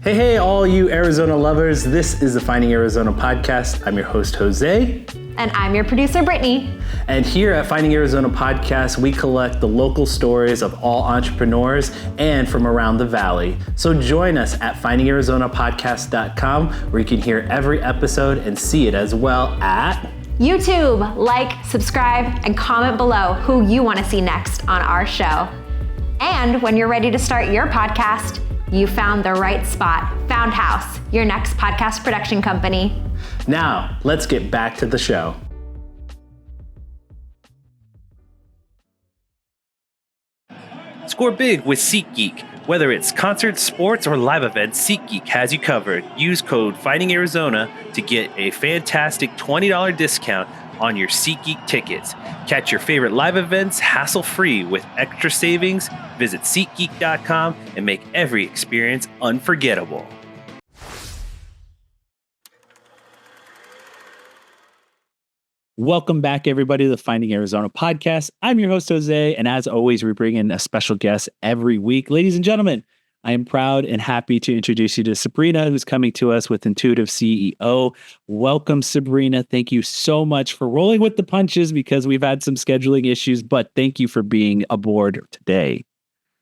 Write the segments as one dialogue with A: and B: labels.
A: Hey, all you Arizona lovers. This is the Finding Arizona podcast. I'm your host, Jose.
B: And I'm your producer, Brittany.
A: And here at Finding Arizona Podcast, we collect the local stories of all entrepreneurs and from around the valley. So join us at findingarizonapodcast.com, where you can hear every episode and see it as well at
B: YouTube. Like, subscribe, and comment below who you want to see next on our show. And when you're ready to start your podcast, you found the right spot. Found House, your next podcast production company.
A: Now, let's get back to the show. Score big with SeatGeek. Whether it's concerts, sports, or live events, SeatGeek has you covered. Use code FindingArizona to get a fantastic $20 discount on your SeatGeek tickets. Catch your favorite live events hassle-free with extra savings. Visit SeatGeek.com and make every experience unforgettable. Welcome back, everybody, to the Finding Arizona podcast. I'm your host, Jose, and as always, we bring in a special guest every week. Ladies and gentlemen, I am proud and happy to introduce you to Sabrina, who's coming to us with Intuitive CEO. Welcome, Sabrina. Thank you so much for rolling with the punches because we've had some scheduling issues, but thank you for being aboard today.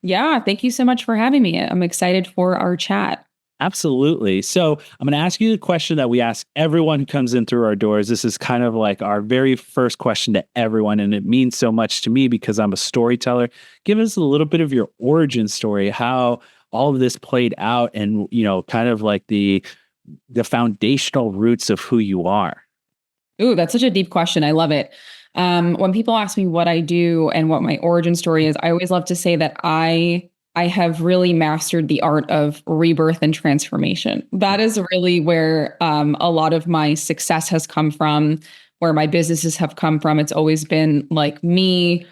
C: Yeah, thank you so much for having me. I'm excited for our chat.
A: Absolutely. So I'm going to ask you the question that we ask everyone who comes in through our doors. This is kind of like our very first question to everyone, and it means so much to me because I'm a storyteller. Give us a little bit of your origin story, how all of this played out, and kind of like the foundational roots of who you are.
C: Ooh, that's such a deep question. I love it. When people ask me what I do and what my origin story is, I always love to say that I have really mastered the art of rebirth and transformation. That is really where a lot of my success has come from, where my businesses have come from. It's always been like me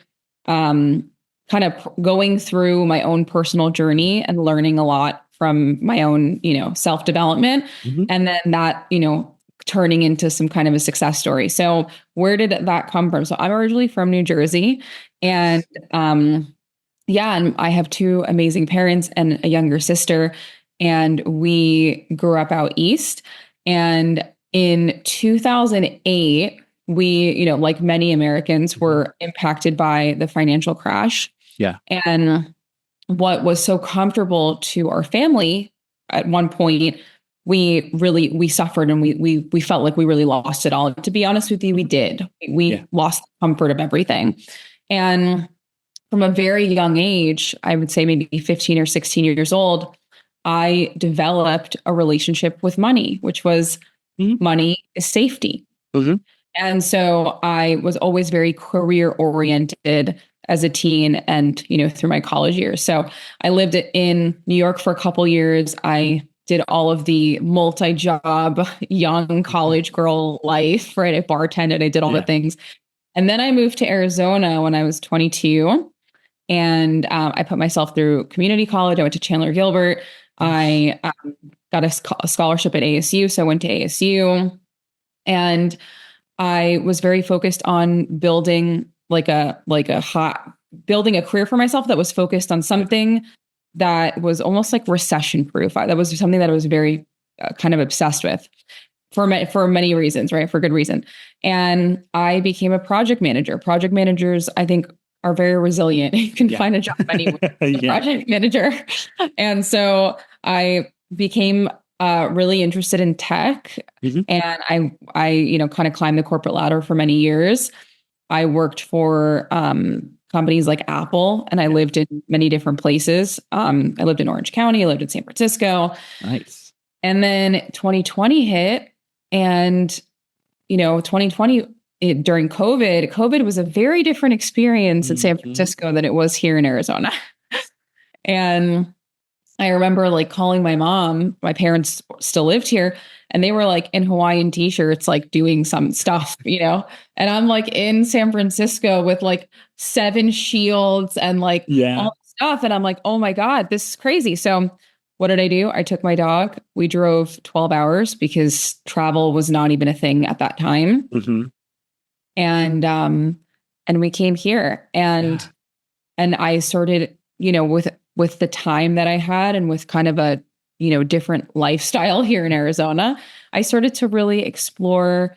C: kind of going through my own personal journey and learning a lot from my own, self-development. Mm-hmm. And then that, turning into some kind of a success story. So where did that come from? So I'm originally from New Jersey, and and I have two amazing parents and a younger sister, and we grew up out east. And in 2008, we, like many Americans, were impacted by the financial crash.
A: Yeah.
C: And what was so comfortable to our family at one point, we suffered, and we felt like we really lost it all. To be honest with you, we did. We lost the comfort of everything. And from a very young age, I would say maybe 15 or 16 years old, I developed a relationship with money, which was money is safety. Mm-hmm. And so I was always very career oriented as a teen and, through my college years. So I lived in New York for a couple years. I did all of the multi-job young college girl life, right? I bartended, I did all the things. And then I moved to Arizona when I was 22. And I put myself through community college. I went to Chandler Gilbert. I got a scholarship at ASU. So I went to ASU, and I was very focused on building building a career for myself that was focused on something that was almost like recession proof. That was something that I was very kind of obsessed with for many reasons, right? For good reason. And I became a project manager. Project managers, I think, are very resilient. You can find a job anywhere as a project manager. And so I became really interested in tech. Mm-hmm. And I kind of climbed the corporate ladder for many years. I worked for companies like Apple, and I lived in many different places. I lived in Orange County. I lived in San Francisco.
A: Nice.
C: And then 2020 hit, and 2020, during COVID was a very different experience in San Francisco than it was here in Arizona. And I remember calling my mom. My parents still lived here, and they were in Hawaiian t-shirts, doing some stuff, and I'm in San Francisco with 7 shields and all this stuff. And I'm oh my God, this is crazy. So what did I do? I took my dog. We drove 12 hours because travel was not even a thing at that time. Mm-hmm. And we came here, and I started, with the time that I had, and with kind of a different lifestyle here in Arizona, I started to really explore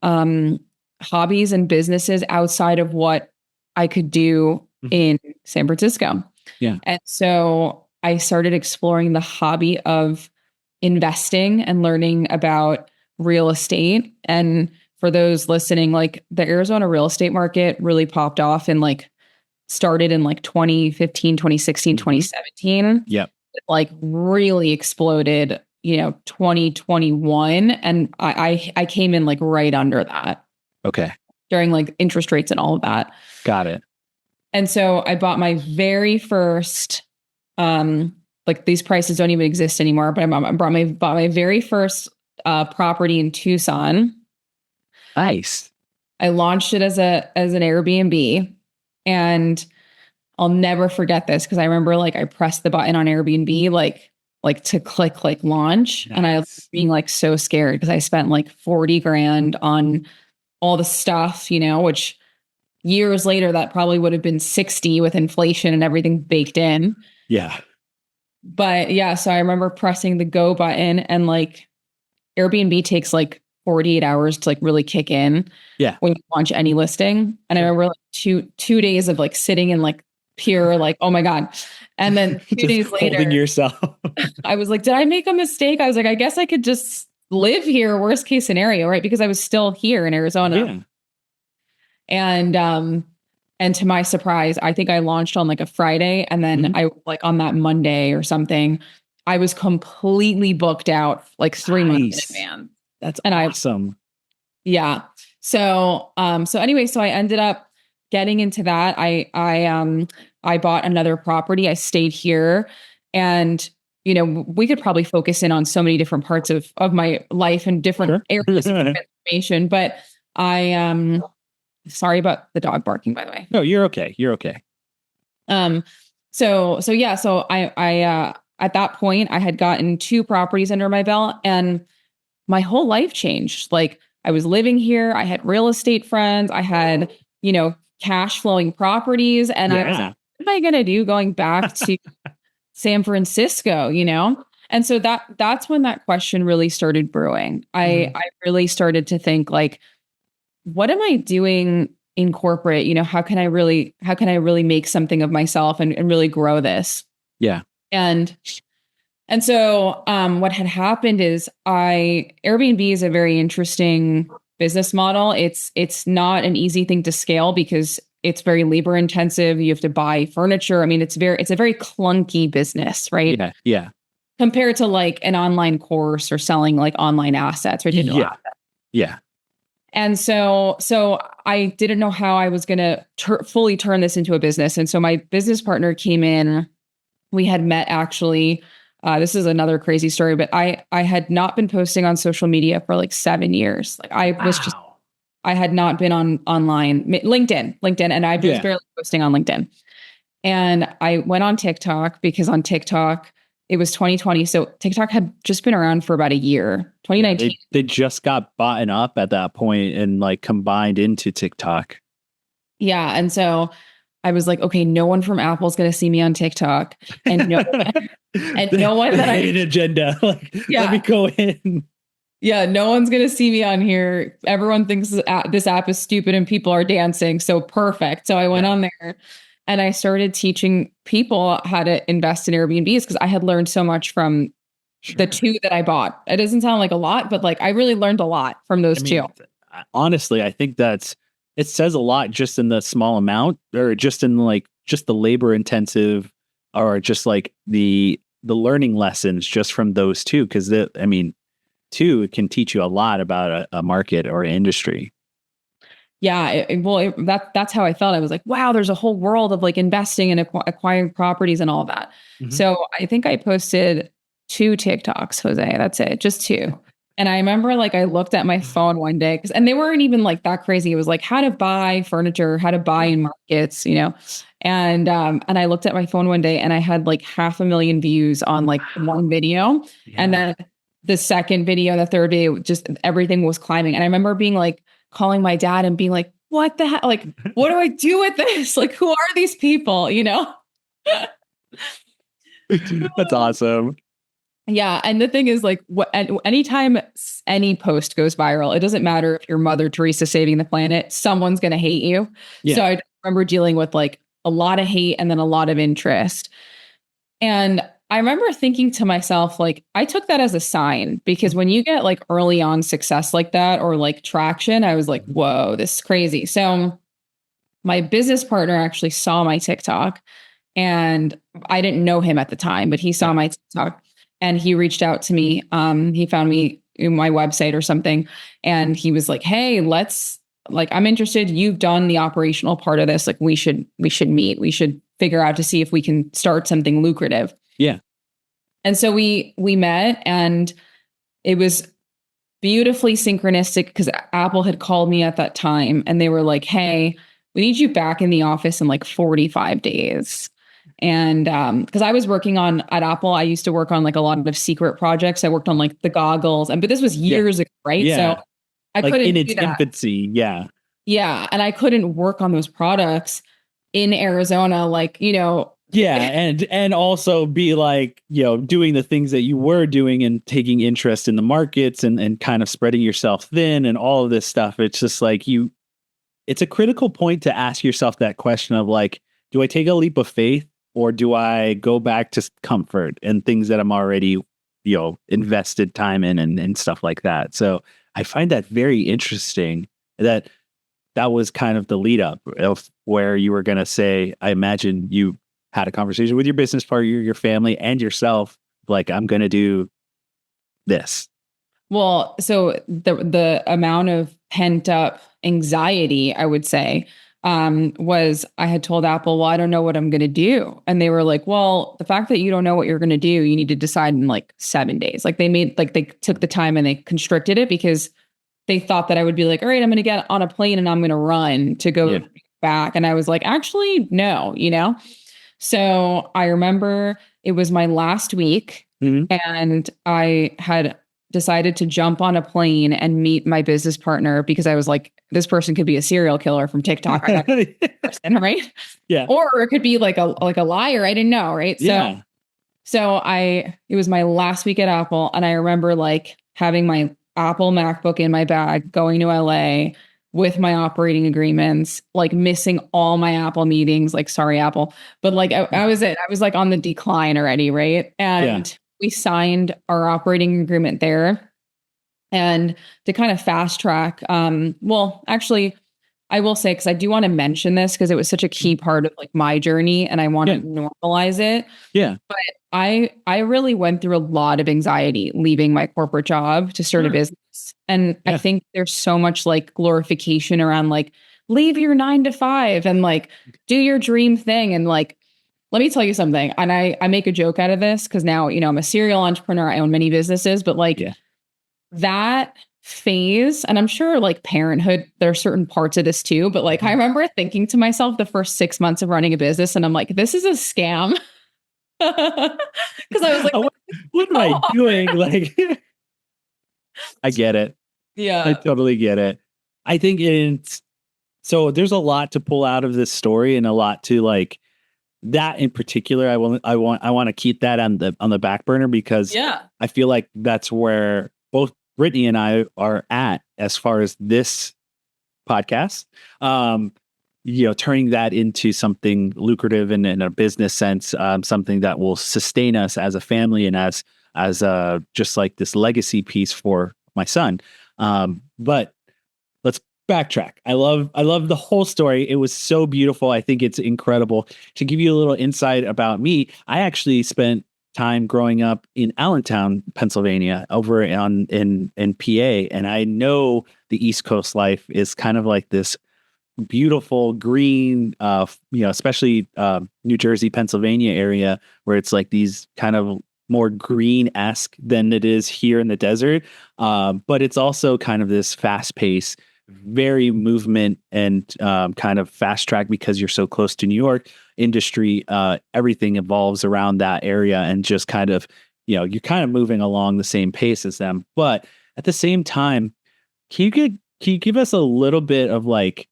C: hobbies and businesses outside of what I could do in San Francisco.
D: Yeah.
C: And so I started exploring the hobby of investing and learning about real estate. And for those listening, like the Arizona real estate market really popped off and like started in like 2015, 2016, 2017.
D: Yep.
C: It like really exploded, 2021. And I came in like right under that.
D: Okay.
C: During like interest rates and all of that.
D: Got it.
C: And so I bought my very first, like these prices don't even exist anymore, but I bought my very first property in Tucson.
D: Nice.
C: I launched it as an Airbnb, and I'll never forget this because I remember like I pressed the button on Airbnb like to click like launch, and I was being like so scared because I spent like 40 grand on all the stuff, which years later that probably would have been 60 with inflation and everything baked in.
D: Yeah.
C: But yeah, so I remember pressing the go button, and like Airbnb takes like 48 hours to like really kick in.
D: Yeah.
C: When you launch any listing. And I remember like two days of like sitting in like pure like, oh my God. And then 2 days later,
D: holding yourself.
C: I was like, did I make a mistake? I was like, I guess I could just live here, worst case scenario, right? Because I was still here in Arizona.
D: Yeah.
C: And to my surprise, I think I launched on like a Friday, and then I like on that Monday or something, I was completely booked out like 3 months in advance.
D: That's
C: and
D: awesome.
C: Yeah. So anyway, so I ended up getting into that. I bought another property. I stayed here, and we could probably focus in on so many different parts of my life and different areas of transformation. But sorry about the dog barking, by the way.
D: No, you're okay. You're okay.
C: So I at that point I had gotten 2 properties under my belt, and my whole life changed. Like I was living here, I had real estate friends, I had, cash flowing properties, and I was like, what am I going to do going back to San Francisco, And so that's when that question really started brewing. I really started to think like, what am I doing in corporate? How can I really make something of myself and really grow this?
D: Yeah.
C: And so what had happened is Airbnb is a very interesting business model. It's not an easy thing to scale because it's very labor intensive. You have to buy furniture. I mean, it's a very clunky business, right?
D: Yeah. Yeah.
C: Compared to like an online course or selling like online assets or digital assets.
D: Yeah.
C: And so I didn't know how I was going to fully turn this into a business. And so my business partner came in. We had met actually. This is another crazy story, but I had not been posting on social media for like 7 years. Like I had not been online, LinkedIn, and I was barely posting on LinkedIn. And I went on TikTok because on TikTok, it was 2020. So TikTok had just been around for about a year, 2019.
D: Yeah, they just got bought up at that point and like combined into TikTok.
C: Yeah. And so I was like, okay, no one from Apple's going to see me on TikTok, and no one that
D: an agenda. Like, let me go in.
C: Yeah, no one's going to see me on here. Everyone thinks this app is stupid and people are dancing. So perfect. So I went on there and I started teaching people how to invest in Airbnbs because I had learned so much from the 2 that I bought. It doesn't sound like a lot, but like I really learned a lot from those 2.
D: Honestly, I think it says a lot just in the small amount, or just in like just the labor intensive, or just like the learning lessons just from those 2. Because 2 can teach you a lot about a market or an industry.
C: Yeah, that's how I felt. I was like, wow, there's a whole world of like investing and acquiring properties and all that. Mm-hmm. So I think I posted 2 TikToks, Jose. That's it, just 2. And I remember like I looked at my phone one day and they weren't even like that crazy. It was like how to buy furniture, how to buy in markets, And I looked at my phone one day and I had like 500,000 views on like one video, and then the second video, the third video, just everything was climbing. And I remember being like calling my dad and being like, what the heck? Like, what do I do with this? Like, who are these people?
D: That's awesome.
C: Yeah. And the thing is, like, anytime any post goes viral, it doesn't matter if you're Mother Teresa saving the planet, someone's going to hate you.
D: Yeah.
C: So I remember dealing with like a lot of hate and then a lot of interest. And I remember thinking to myself, like, I took that as a sign, because when you get like early on success like that, or like traction, I was like, whoa, this is crazy. So my business partner actually saw my TikTok, and I didn't know him at the time, but he saw my TikTok and he reached out to me. He found me in my website or something. And he was like, hey, I'm interested. You've done the operational part of this. Like, we should meet. We should figure out to see if we can start something lucrative.
D: Yeah.
C: And so we met, and it was beautifully synchronistic because Apple had called me at that time and they were like, hey, we need you back in the office in like 45 days. And because I was working at Apple, I used to work on like a lot of secret projects. I worked on like the goggles, but this was years ago, right?
D: Yeah.
C: So I
D: like
C: couldn't
D: in its
C: do that.
D: infancy. Yeah.
C: Yeah. And I couldn't work on those products in Arizona, like,
D: Yeah. And also be like, doing the things that you were doing and taking interest in the markets and kind of spreading yourself thin and all of this stuff. It's just like it's a critical point to ask yourself that question of like, do I take a leap of faith, or do I go back to comfort and things that I'm already, invested time in and stuff like that? So I find that very interesting that was kind of the lead up of where you were going to say, I imagine you had a conversation with your business partner, your family, and yourself, like, I'm going to do this.
C: Well, so the amount of pent up anxiety, I would say, was I had told Apple, well, I don't know what I'm going to do. And they were like, well, the fact that you don't know what you're going to do, you need to decide in like 7 days. Like they took the time and they constricted it because they thought that I would be like, all right, I'm going to get on a plane and I'm going to run to go back. And I was like, actually, no, So I remember it was my last week, and I had decided to jump on a plane and meet my business partner because I was like, this person could be a serial killer from TikTok, right?
D: Yeah.
C: Or it could be like a liar. I didn't know, right?
D: Yeah.
C: So it was my last week at Apple, and I remember like having my Apple MacBook in my bag, going to LA with my operating agreements, like missing all my Apple meetings, like, sorry, Apple, but like I was like on the decline already. Right. And we signed our operating agreement there. And to kind of fast track, well, actually, I will say, because I do want to mention this because it was such a key part of like my journey and I want to normalize it.
D: Yeah.
C: But I really went through a lot of anxiety leaving my corporate job to start a business. And I think there's so much like glorification around like, leave your 9 to 5 and like do your dream thing. And like, let me tell you something. And I make a joke out of this because now, I'm a serial entrepreneur. I own many businesses, but like that phase, and I'm sure like parenthood, there are certain parts of this too, but like I remember thinking to myself the first 6 months of running a business, and I'm like, this is a scam. Because I was like,
D: what am I doing? Like, I get it.
C: Yeah,
D: I totally get it. I think so there's a lot to pull out of this story, and a lot to like that in particular. I want to keep that on the back burner because I feel like that's where both Brittany and I are at as far as this podcast. Turning that into something lucrative and in a business sense, something that will sustain us as a family and as just like this legacy piece for my son. But let's backtrack. I love the whole story. It was so beautiful. I think it's incredible. To give you a little insight about me, I actually spent time growing up in Allentown, Pennsylvania, over in PA, and I know the East Coast life is kind of like this beautiful green, especially New Jersey, Pennsylvania area, where it's like these kind of more green-esque than it is here in the desert. But it's also kind of this fast-paced, very movement and kind of fast track because you're so close to New York industry. Everything evolves around that area and just kind of, you're kind of moving along the same pace as them. But at the same time, can you give us a little bit of like,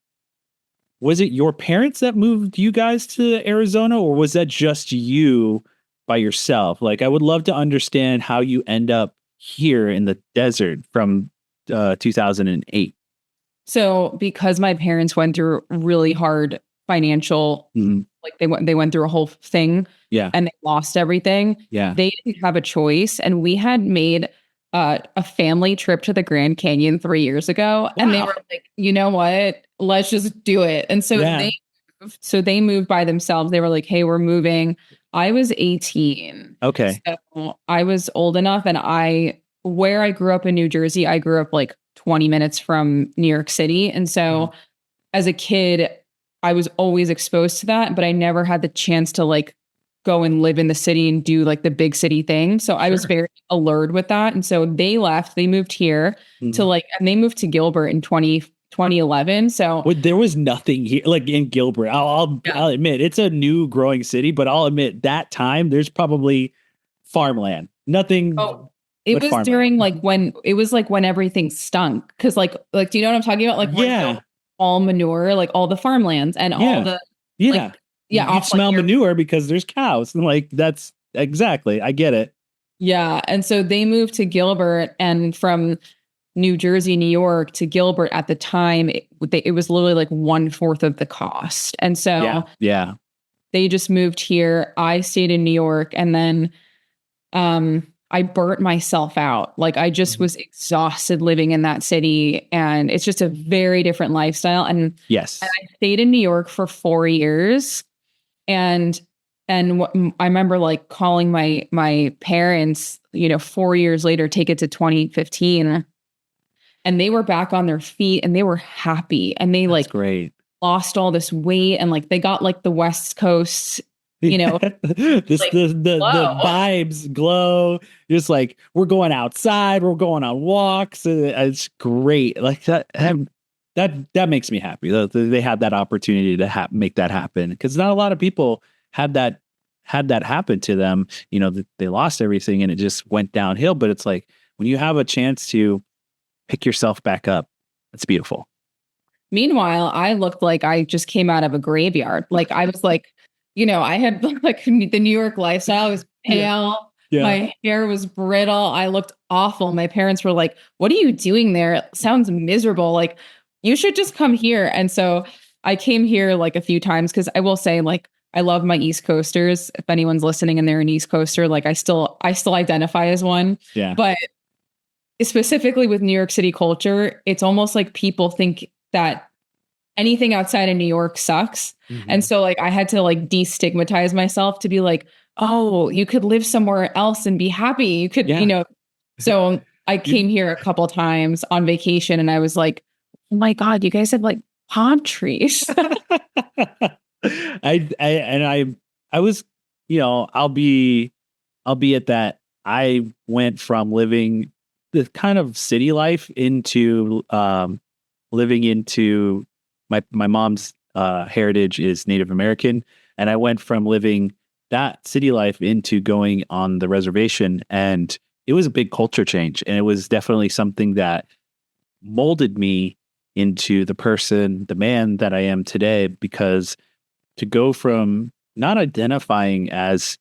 D: was it your parents that moved you guys to Arizona, or was that just you by yourself. Like, I would love to understand how you end up here in the desert from 2008.
C: So because my parents went through really hard financial, like they went through a whole thing, and they lost everything.
D: Yeah.
C: They didn't have a choice, and we had made a family trip to the Grand Canyon 3 years ago, and they were like, you know what, let's just do it. And so they moved by themselves. They were like, hey, we're moving. I was 18.
D: Okay.
C: So I was old enough, and where I grew up in New Jersey, I grew up like 20 minutes from New York City. And so as a kid, I was always exposed to that, but I never had the chance to like go and live in the city and do like the big city thing. So I was very allured with that. And so they left, they moved here to and they moved to Gilbert in 2011. So
D: there was nothing here, like in Gilbert. I'll admit it's a new growing city, but I'll admit that time there's probably farmland, nothing.
C: It was farmland. During when everything stunk. Cause like, do you know what I'm talking about? Like, all manure, like all the farmlands and all the, you
D: smell manure because there's cows. And like, that's exactly, I get it.
C: Yeah. And so they moved to Gilbert, and from New Jersey, New York to Gilbert at the time, it was literally like 1/4 of the cost. And so they just moved here. I stayed in New York, and then, I burnt myself out. Like I just was exhausted living in that city, and it's just a very different lifestyle. And I stayed in New York for 4 years, and I remember like calling my parents, 4 years later, take it to 2015, and they were back on their feet and they were happy, and they
D: great.
C: Lost all this weight, and like they got like the West Coast.
D: The vibes glow. Just like we're going outside, we're going on walks. It's great. Like that makes me happy. They had that opportunity to make that happen, because not a lot of people had that happen to them. That they lost everything and it just went downhill. But it's like when you have a chance to pick yourself back up, it's beautiful.
C: Meanwhile, I looked like I just came out of a graveyard. Like I was like, I had like the New York lifestyle. I was pale. Yeah. My hair was brittle. I looked awful. My parents were like, what are you doing there? It sounds miserable. Like, you should just come here. And so I came here like a few times, because I will say, like, I love my East Coasters. If anyone's listening and they're an East Coaster, like I still identify as one. Yeah. But specifically with New York City culture, it's almost like people think that anything outside of New York sucks. And so like I had to like destigmatize myself to be like, oh, you could live somewhere else and be happy. You could, so I came here a couple times on vacation, and I was like, oh my God, you guys have like palm trees.
D: I was, I'll be at that. I went from living the kind of city life into living into my mom's heritage is Native American. And I went from living that city life into going on the reservation. And it was a big culture change. And it was definitely something that molded me into the man that I am today, because to go from not identifying as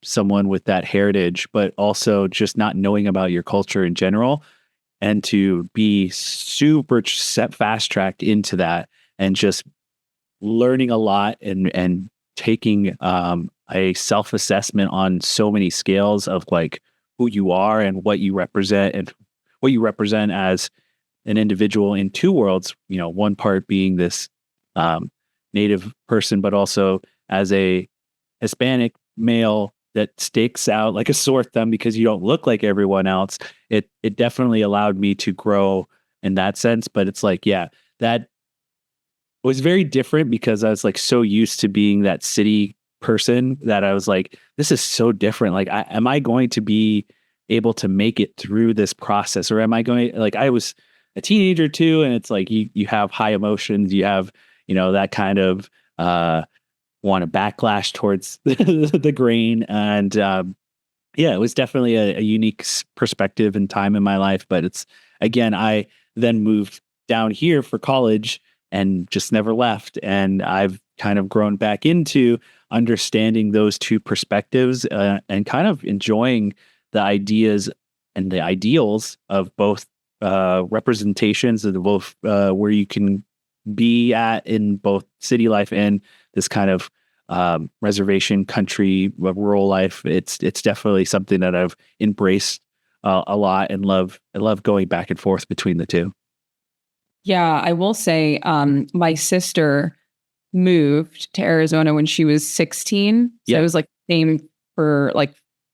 D: someone with that heritage, but also just not knowing about your culture in general, and to be super fast tracked into that and just learning a lot and taking a self-assessment on so many scales of like who you are and what you represent as an individual in two worlds, one part being this Native person, but also as a Hispanic male that sticks out like a sore thumb because you don't look like everyone else. It definitely allowed me to grow in that sense. But it's like, that was very different because I was like so used to being that city person that I was like, this is so different. Like, am I going to be able to make it through this process, or am I going like, I was a teenager too. And it's like, you have high emotions, you have, that kind of, want to backlash towards the grain. And, it was definitely a unique perspective and time in my life. But it's, again, I then moved down here for college and just never left. And I've kind of grown back into understanding those two perspectives and kind of enjoying the ideas and the ideals of both representations of both where you can be at in both city life and this kind of reservation country rural life. It's definitely something that I've embraced a lot and love. I love going back and forth between the two.
C: Yeah, I will say my sister moved to Arizona when she was 16. So it was like same for like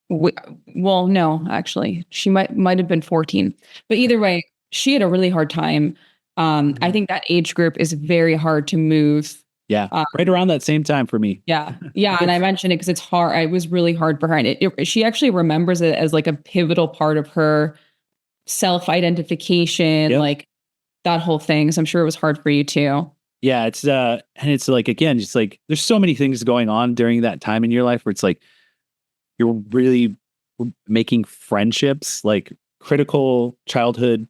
C: well, no, actually, she might have been 14. But either way, she had a really hard time. I think that age group is very hard to move.
D: Yeah, right around that same time for me.
C: Yeah, and I mentioned it because it's hard. It was really hard for her, and she actually remembers it as like a pivotal part of her self-identification, like that whole thing. So I'm sure it was hard for you too.
D: Yeah, it's and it's like, again, just like there's so many things going on during that time in your life where it's like you're really making friendships, like critical childhood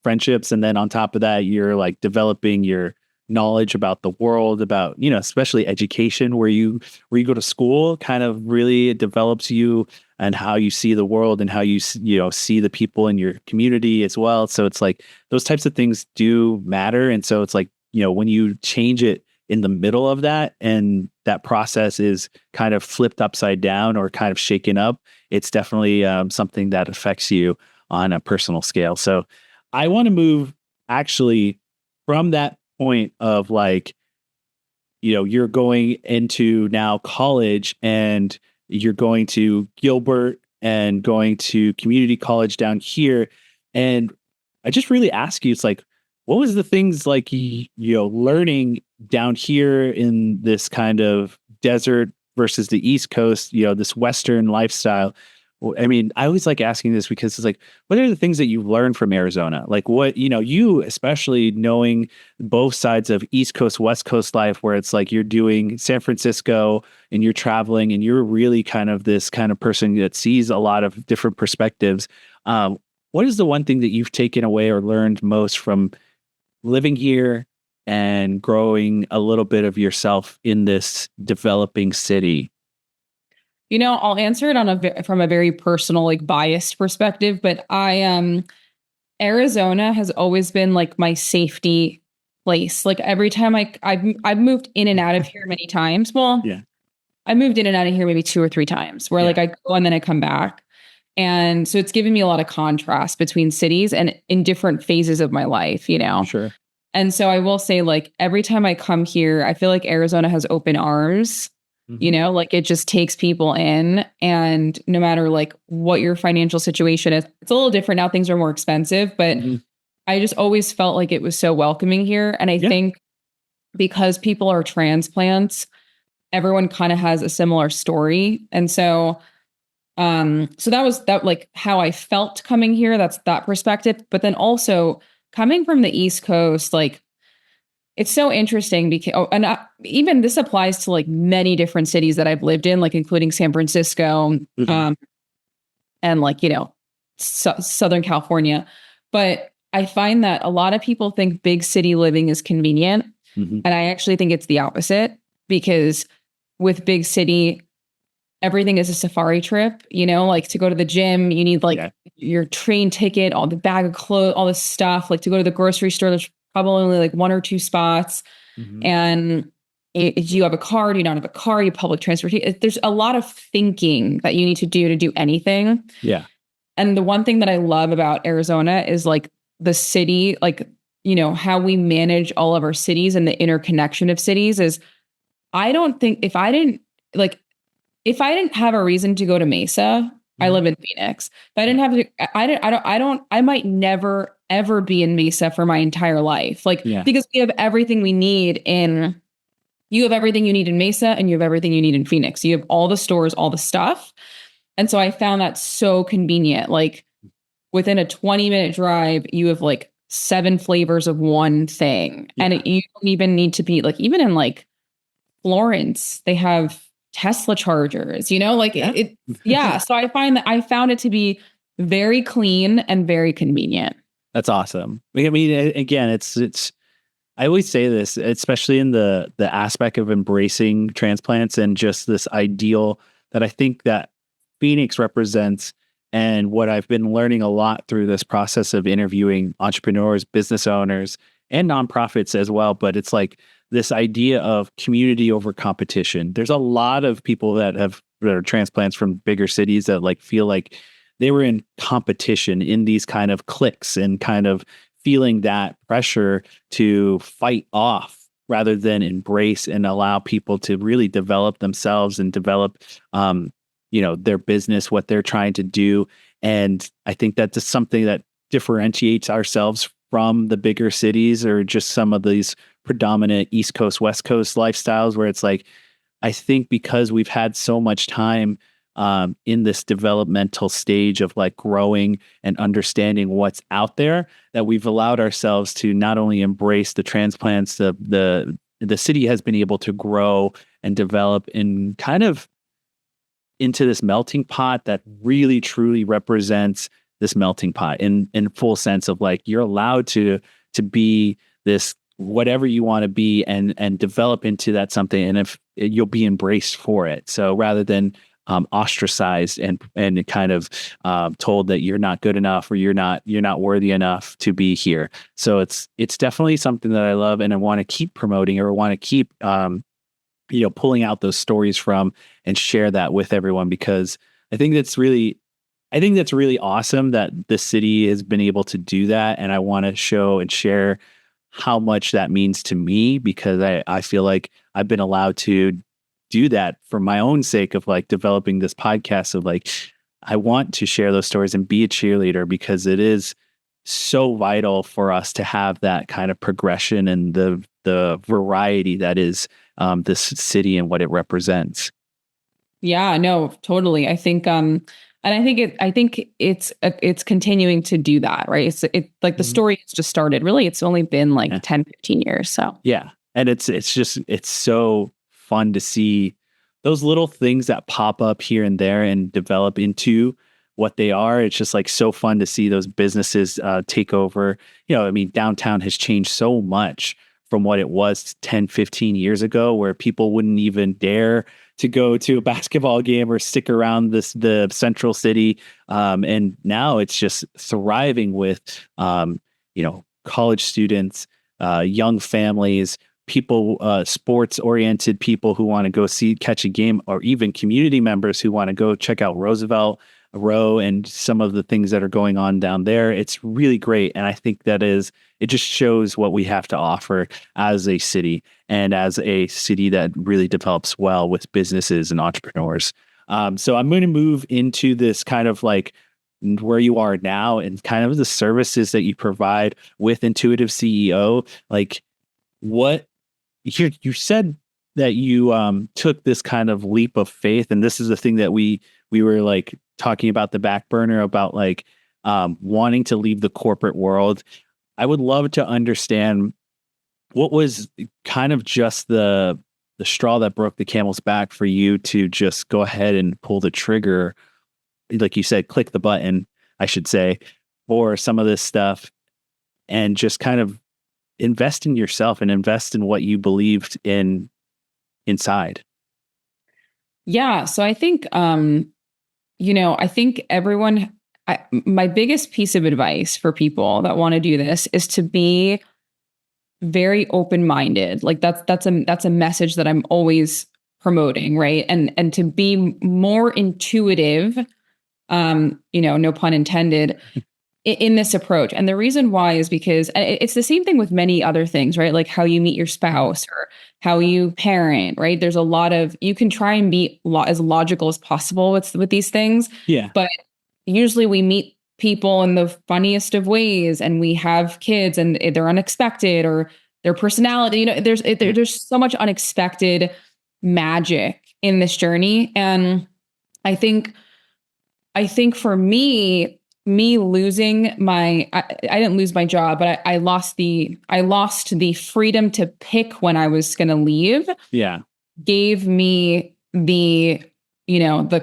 D: friendships, and then on top of that, you're like developing your knowledge about the world, about, you know, especially education, where you go to school kind of really develops you and how you see the world and how you see the people in your community as well. So it's like those types of things do matter. And so it's like, you know, when you change it in the middle of that and that process is kind of flipped upside down or kind of shaken up, it's definitely something that affects you on a personal scale. So I want to move actually from that point of like, you know, you're going into now college and you're going to Gilbert and going to community college down here. And I just really ask you, it's like, what was the things like, you know, learning down here in this kind of desert versus the East Coast, you know, this Western lifestyle? I mean, I always like asking this because it's like, what are the things that you've learned from Arizona? Like what, you know, you especially knowing both sides of East Coast, West Coast life, where it's like you're doing San Francisco and you're traveling and you're really kind of this kind of person that sees a lot of different perspectives. What is the one thing that you've taken away or learned most from living here and growing a little bit of yourself in this developing city?
C: You know, I'll answer it from a very personal, like biased perspective, but Arizona has always been like my safety place. Like every time I've moved in and out of here many times. Well, I moved in and out of here maybe 2 or 3 times where like I go and then I come back. And so it's given me a lot of contrast between cities and in different phases of my life, you know?
D: Sure.
C: And so I will say, like, every time I come here, I feel like Arizona has open arms. You know, like it just takes people in, and no matter like what your financial situation is, it's a little different now. Things are more expensive, but I just always felt like it was so welcoming here. And I think because people are transplants, everyone kind of has a similar story. And so, so that was like how I felt coming here. That's that perspective. But then also coming from the East Coast, like, it's so interesting because, even this applies to like many different cities that I've lived in, like including San Francisco, and like, you know, Southern California. But I find that a lot of people think big city living is convenient. And I actually think it's the opposite, because with big city, everything is a safari trip, you know, like to go to the gym, you need like your train ticket, all the bag of clothes, all this stuff, like to go to the grocery store, there's probably only like 1 or 2 spots. And if you have a car, do you not have a car, you public transportation, there's a lot of thinking that you need to do anything. And the one thing that I love about Arizona is like the city, like, you know, how we manage all of our cities and the interconnection of cities is, I don't think if I didn't have a reason to go to Mesa, I live in Phoenix. If I didn't have to, I might never ever be in Mesa for my entire life. Like, because we have everything we need you have everything you need in Mesa and you have everything you need in Phoenix. You have all the stores, all the stuff. And so I found that so convenient. Like within a 20-minute drive, you have like 7 flavors of one thing. And you don't even need to be like, even in like Florence, they have Tesla chargers, you know, like So I found it to be very clean and very convenient.
D: That's awesome. I mean, again, it's I always say this, especially in the aspect of embracing transplants and just this ideal that I think that Phoenix represents, and what I've been learning a lot through this process of interviewing entrepreneurs, business owners, and nonprofits as well. But it's like this idea of community over competition. There's a lot of people that are transplants from bigger cities that like feel like they were in competition in these kind of cliques and kind of feeling that pressure to fight off rather than embrace and allow people to really develop themselves and develop, their business, what they're trying to do. And I think that's just something that differentiates ourselves from the bigger cities or just some of these predominant East Coast, West Coast lifestyles where it's like, I think because we've had so much time in this developmental stage of like growing and understanding what's out there, that we've allowed ourselves to not only embrace the transplants, the city has been able to grow and develop in kind of into this melting pot that really truly represents this melting pot in full sense of like, you're allowed to be this whatever you want to be and develop into that something, and if you'll be embraced for it. So rather than ostracized and kind of told that you're not good enough or you're not worthy enough to be here. So it's definitely something that I love and I want to keep promoting or want to keep pulling out those stories from and share that with everyone, because I think that's really awesome that the city has been able to do that, and I want to show and share how much that means to me, because I feel like I've been allowed to do that for my own sake of like developing this podcast of like, I want to share those stories and be a cheerleader, because it is so vital for us to have that kind of progression and the variety that is this city and what it represents.
C: Yeah, no, totally. I think, and I think it's continuing to do that, right? It's like the story has just started. Really, it's only been like 10, 15 years. So
D: yeah. And it's so fun to see those little things that pop up here and there and develop into what they are. It's just like so fun to see those businesses take over. Downtown has changed so much from what it was 10, 15 years ago, where people wouldn't even dare to go to a basketball game or stick around the central city. And now it's just thriving with, college students, young families, people, sports oriented people who want to go catch a game, or even community members who want to go check out Roosevelt Row and some of the things that are going on down there. It's really great. And I think it just shows what we have to offer as a city, and as a city that really develops well with businesses and entrepreneurs. So I'm going to move into this kind of like where you are now and kind of the services that you provide with Intuitive CEO. Like, what you said that you took this kind of leap of faith, and this is the thing that we were like talking about the back burner about like wanting to leave the corporate world. I would love to understand what was kind of just the straw that broke the camel's back for you to just go ahead and pull the trigger, like you said, click the button, I should say, for some of this stuff, and just kind of invest in yourself and invest in what you believed in inside.
C: Yeah. So I think, I think my biggest piece of advice for people that want to do this is to be very open-minded. Like that's a message that I'm always promoting, right? And to be more intuitive, no pun intended, in this approach. And the reason why is because it's the same thing with many other things, right? Like how you meet your spouse or how you parent, right? There's a lot of, you can try and be as logical as possible with these things. Yeah. But usually we meet people in the funniest of ways, and we have kids and they're unexpected, or their personality, there's so much unexpected magic in this journey. And I think for me losing I didn't lose my job, but I lost the freedom to pick when I was going to leave. Yeah. Gave me the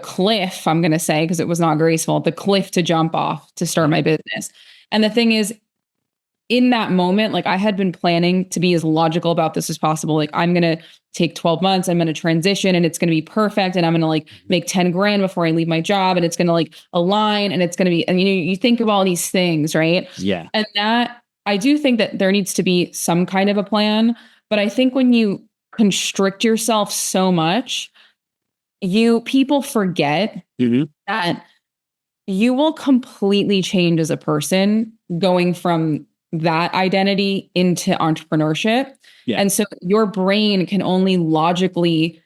C: cliff, I'm going to say, because it was not graceful, the cliff to jump off to start my business. And the thing is, in that moment, like I had been planning to be as logical about this as possible. Like I'm going to take 12 months, I'm going to transition and it's going to be perfect. And I'm going to like make 10 grand before I leave my job. And it's going to like align and it's going to be, and you think of all these things, right?
D: Yeah.
C: And that, I do think that there needs to be some kind of a plan. But I think when you constrict yourself so much, people forget that you will completely change as a person going from that identity into entrepreneurship.
D: Yeah.
C: And so your brain can only logically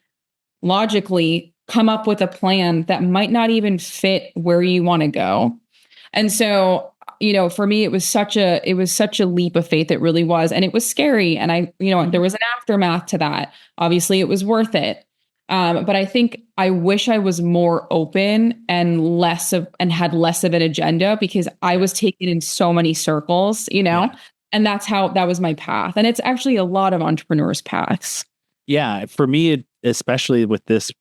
C: come up with a plan that might not even fit where you want to go. And so, for me, it was such a leap of faith. It really was. And it was scary. And there was an aftermath to that. Obviously it was worth it. But I think I wish I was more open and had less of an agenda, because I was taken in so many circles, and that was my path. And it's actually a lot of entrepreneurs' paths.
D: Yeah. For me, especially with this,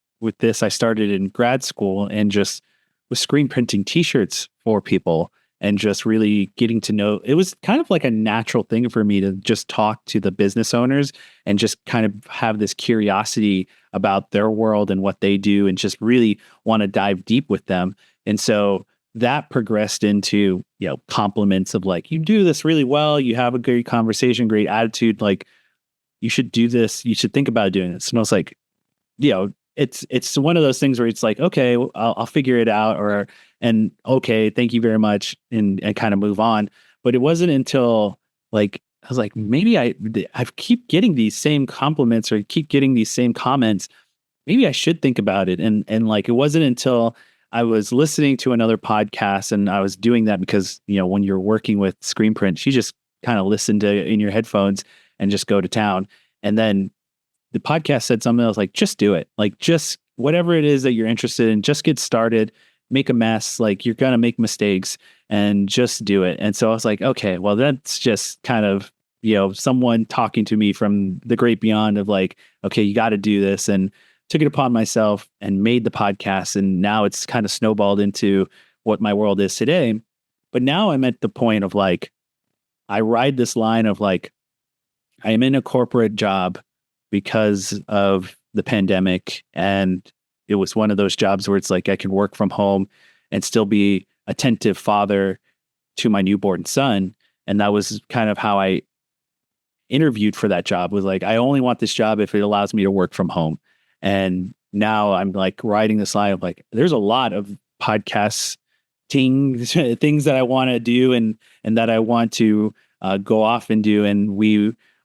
D: I started in grad school and just was screen printing t-shirts for people and just really getting to know. It was kind of like a natural thing for me to just talk to the business owners and just kind of have this curiosity about their world and what they do and just really want to dive deep with them. And so that progressed into, compliments of like, you do this really well. You have a great conversation, great attitude. Like, you should do this. You should think about doing this. And I was like, it's one of those things where it's like, okay, I'll figure it out, and okay, thank you very much, and kind of move on. But it wasn't until like, I was like, maybe I keep getting these same compliments or keep getting these same comments. Maybe I should think about it. And like, it wasn't until I was listening to another podcast, and I was doing that because, when you're working with screen print, you just kind of listen to in your headphones and just go to town. And then the podcast said something else, like, just do it. Like, just whatever it is that you're interested in, just get started, make a mess. Like, you're going to make mistakes and just do it. And so I was like, okay, well, that's just kind of, someone talking to me from the great beyond of like, okay, you got to do this, and took it upon myself and made the podcast. And now it's kind of snowballed into what my world is today. But now I'm at the point of like, I ride this line of like, I am in a corporate job because of the pandemic. And it was one of those jobs where it's like, I can work from home and still be attentive father to my newborn son. And that was kind of how I interviewed for that job, was like, I only want this job if it allows me to work from home. And now I'm like riding this line of like, there's a lot of podcasts, things that I want to do and that I want to go off and do. And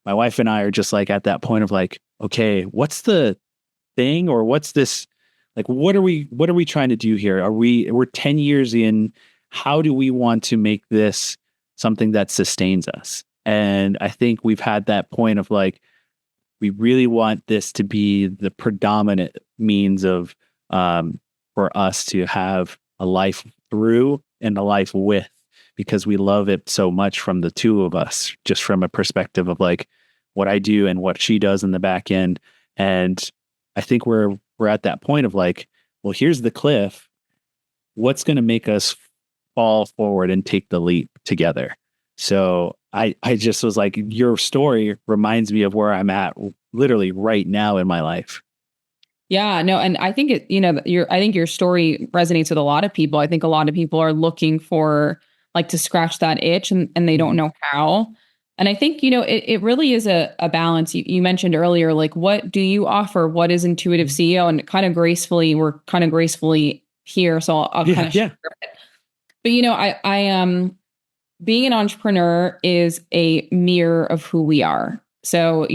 D: my wife and I are just like at that point of like, okay, what's the thing, or what's this, like, what are we trying to do here? We're 10 years in, how do we want to make this something that sustains us? And I think we've had that point of like, we really want this to be the predominant means of, for us to have a life through and a life with, because we love it so much from the two of us, just from a perspective of like what I do and what she does in the back end. And I think we're at that point of like, well, here's the cliff. What's going to make us fall forward and take the leap together? So I just was like, your story reminds me of where I'm at literally right now in my life.
C: Yeah, no. And I think I think your story resonates with a lot of people. I think a lot of people are looking for like to scratch that itch and they don't know how. And I think, it really is a balance. You mentioned earlier, like, what do you offer? What is Intuitive CEO? And we're kind of gracefully here. So I'll kind of share it. But, I being an entrepreneur is a mirror of who we are. So,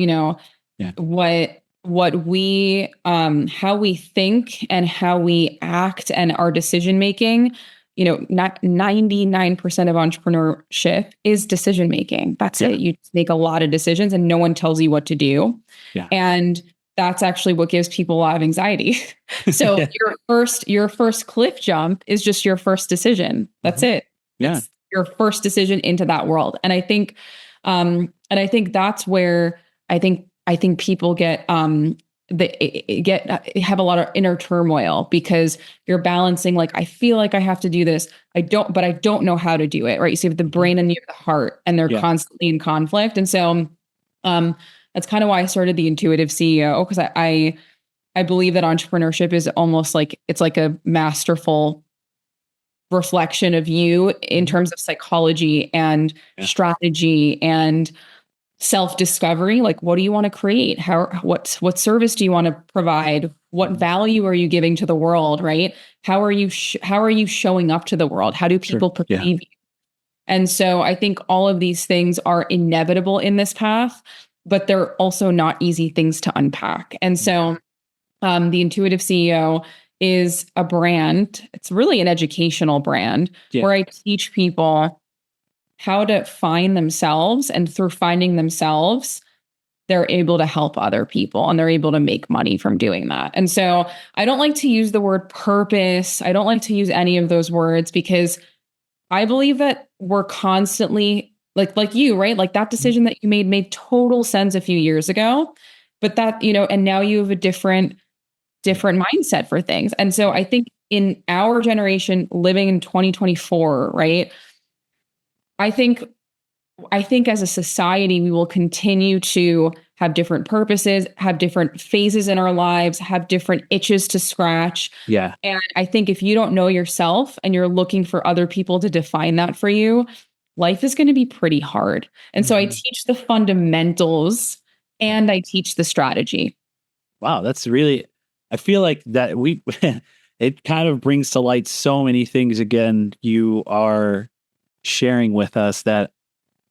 C: what we, how we think and how we act and our decision making, not 99% of entrepreneurship is decision making. That's it. You make a lot of decisions and no one tells you what to do. Yeah. And that's actually what gives people a lot of anxiety. So your first cliff jump is just your first decision. That's it.
D: Yeah.
C: It's your first decision into that world. And I think that's where I think people get have a lot of inner turmoil because you're balancing, like, I feel like I have to do this. But I don't know how to do it. Right. So you have the brain and you have the heart, and they're constantly in conflict. And so, that's kind of why I started the Intuitive CEO, because I believe that entrepreneurship is almost like, it's like a masterful reflection of you in terms of psychology and strategy and self-discovery. Like, what do you want to create? What service do you want to provide? What value are you giving to the world? Right? How are you showing up to the world? How do people perceive you? And so I think all of these things are inevitable in this path, but they're also not easy things to unpack. And so the Intuitive CEO is a brand. It's really an educational brand where I teach people how to find themselves, and through finding themselves, they're able to help other people and they're able to make money from doing that. And so I don't like to use the word purpose. I don't like to use any of those words, because I believe that we're constantly like you, right? Like that decision that you made total sense a few years ago, but that, and now you have a different mindset for things. And so I think in our generation living in 2024, right? I think as a society, we will continue to have different purposes, have different phases in our lives, have different itches to scratch.
D: Yeah.
C: And I think if you don't know yourself and you're looking for other people to define that for you, life is going to be pretty hard. And so I teach the fundamentals and I teach the strategy.
D: Wow. That's really, I feel like that it kind of brings to light so many things. Again, you are sharing with us that,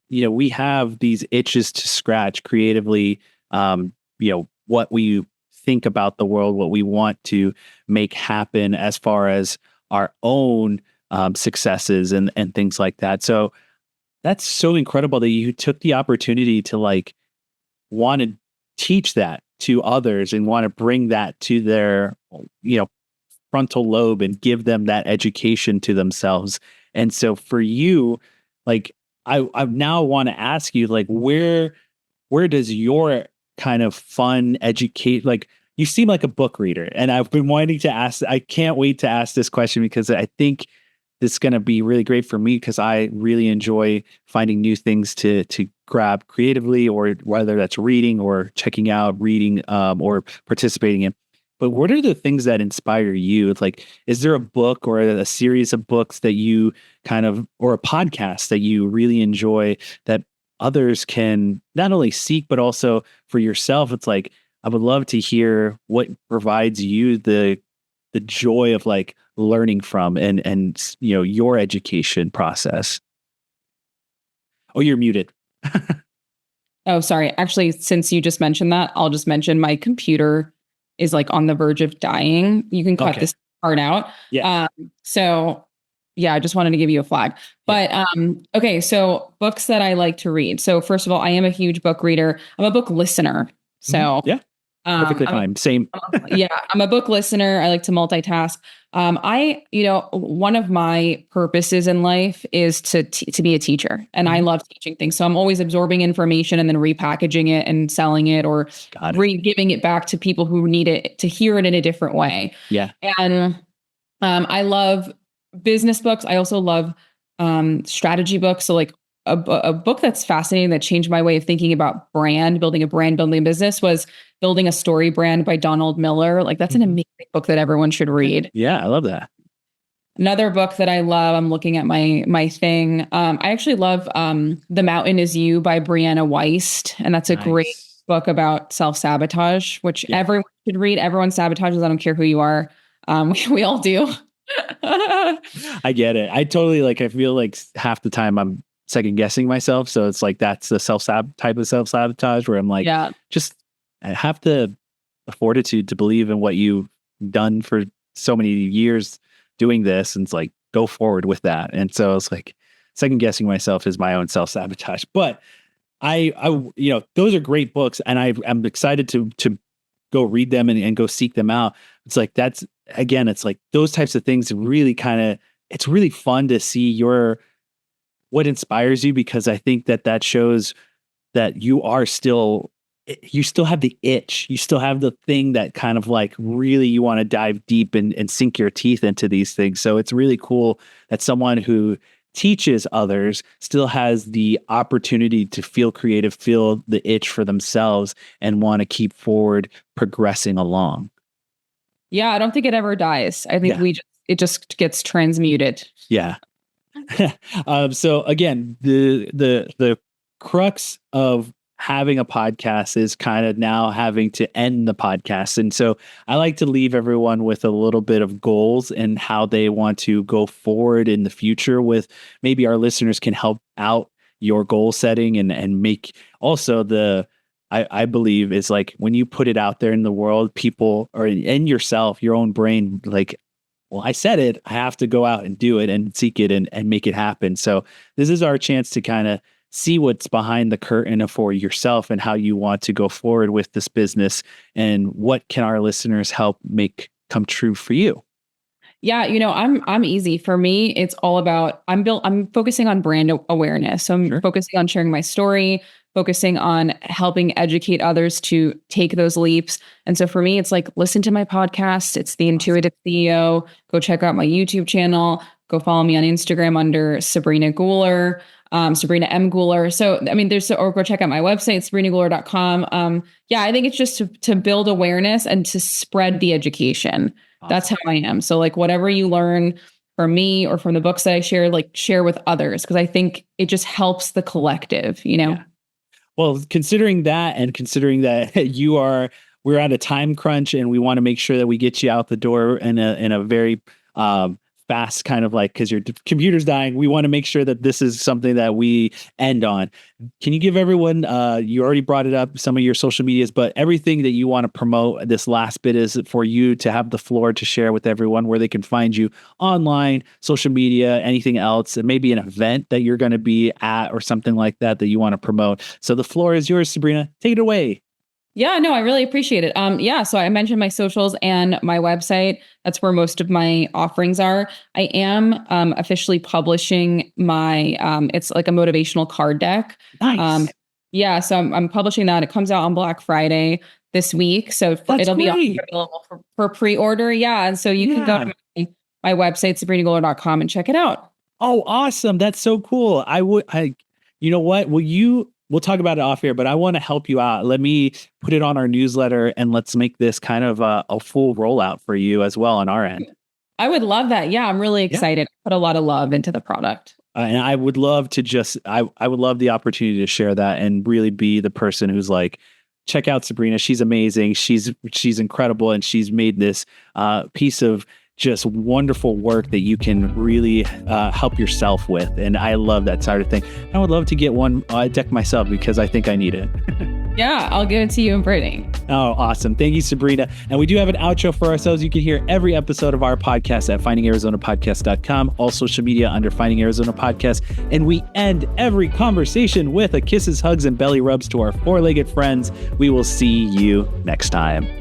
D: we have these itches to scratch creatively, what we think about the world, what we want to make happen as far as our own successes and things like that. So that's so incredible that you took the opportunity to want to teach that to others and want to bring that to their, frontal lobe and give them that education to themselves. And so for you, I now want to ask you, where does your kind of fun educate, you seem like a book reader, and I've been wanting to ask, I can't wait to ask this question because I think this is going to be really great for me, because I really enjoy finding new things to grab creatively, or whether that's reading or checking out, reading, or participating in. But what are the things that inspire you? Is there a book or a series of books that you or a podcast that you really enjoy that others can not only seek, but also for yourself? It's I would love to hear what provides you the joy of learning from and your education process. Oh, you're muted.
C: Oh, sorry. Actually, since you just mentioned that, I'll just mention my computer is on the verge of dying. You can cut this part out.
D: Yeah.
C: So yeah, I just wanted to give you a flag. But okay, so books that I like to read. So first of all, I am a huge book reader. I'm a book listener. So
D: perfectly fine. Same.
C: I'm a book listener. I like to multitask. One of my purposes in life is to be a teacher, and I love teaching things. So I'm always absorbing information and then repackaging it and selling it, or giving it back to people who need it to hear it in a different way.
D: Yeah.
C: And I love business books. I also love strategy books. So a book that's fascinating that changed my way of thinking about building a business was Building a Story Brand by Donald Miller. That's an amazing book that everyone should read.
D: Yeah, I love that.
C: Another book that I love, I'm looking at my thing. I actually love The Mountain Is You by Brianna Wiest. And that's a great book about self-sabotage, which everyone should read. Everyone sabotages. I don't care who you are. We all do.
D: I get it. I totally I feel half the time I'm second guessing myself. So it's that's the type of self-sabotage where I'm just, I have the fortitude to believe in what you've done for so many years doing this. And it's go forward with that. And so it's second guessing myself is my own self-sabotage. But I those are great books, and I'm excited to go read them and go seek them out. It's that's, again, it's those types of things really it's really fun to see what inspires you, because I think that shows that you are still you still have the itch. You still have the thing that kind of like really you want to dive deep and sink your teeth into these things. So it's really cool that someone who teaches others still has the opportunity to feel creative, feel the itch for themselves, and want to keep forward progressing along.
C: Yeah, I don't think it ever dies. I think it just gets transmuted.
D: Yeah. So again, the crux of having a podcast is kind of now having to end the podcast. And so I like to leave everyone with a little bit of goals and how they want to go forward in the future with maybe our listeners can help out your goal setting and make also I believe is like when you put it out there in the world, people or in yourself, your own brain, like, well, I said it, I have to go out and do it and seek it and make it happen. So this is our chance to kind of see what's behind the curtain for yourself and how you want to go forward with this business and what can our listeners help make come true for you.
C: Yeah, I'm easy. For me, it's all about I'm focusing on brand awareness. So I'm focusing on sharing my story, focusing on helping educate others to take those leaps. And so for me, it's like, listen to my podcast. It's The Intuitive CEO. Go check out my YouTube channel. Go follow me on Instagram under Sabrina Guler, Sabrina M. Guler. So, I mean, or go check out my website, sabrinaguler.com. Yeah, I think it's just to build awareness and to spread the education. Awesome. That's how I am. So like whatever you learn from me or from the books that I share, like share with others. Cause I think it just helps the collective, Yeah.
D: Well, considering that we're at a time crunch and we want to make sure that we get you out the door in a very fast kind of like, because your computer's dying, we want to make sure that this is something that we end on. Can you give everyone, you already brought it up, some of your social medias, but everything that you want to promote, this last bit is for you to have the floor to share with everyone where they can find you online, social media, anything else, and maybe an event that you're going to be at or something like that you want to promote. So the floor is yours, Sabrina. Take it away.
C: Yeah, no, I really appreciate it. So I mentioned my socials and my website. That's where most of my offerings are. I am officially publishing my, it's like a motivational card deck.
D: Nice.
C: So I'm publishing that. It comes out on Black Friday this week. So it'll be available for pre-order. Yeah. And so you can go to my website, sabrinaguler.com and check it out.
D: Oh, awesome. That's so cool. You know what? We'll talk about it off here, but I want to help you out. Let me put it on our newsletter and let's make this kind of a full rollout for you as well on our end.
C: I would love that. Yeah, I'm really excited. Put a lot of love into the product.
D: And I would love to I would love the opportunity to share that and really be the person who's like, check out Sabrina. She's amazing. She's incredible. And she's made this piece of just wonderful work that you can really help yourself with. And I love that side of thing. I would love to get one deck myself because I think I need it.
C: Yeah, I'll give it to you in Brittany.
D: Oh, awesome. Thank you, Sabrina. And we do have an outro for ourselves. You can hear every episode of our podcast at findingarizonapodcast.com, all social media under Finding Arizona Podcast. And we end every conversation with a kisses, hugs, and belly rubs to our four-legged friends. We will see you next time.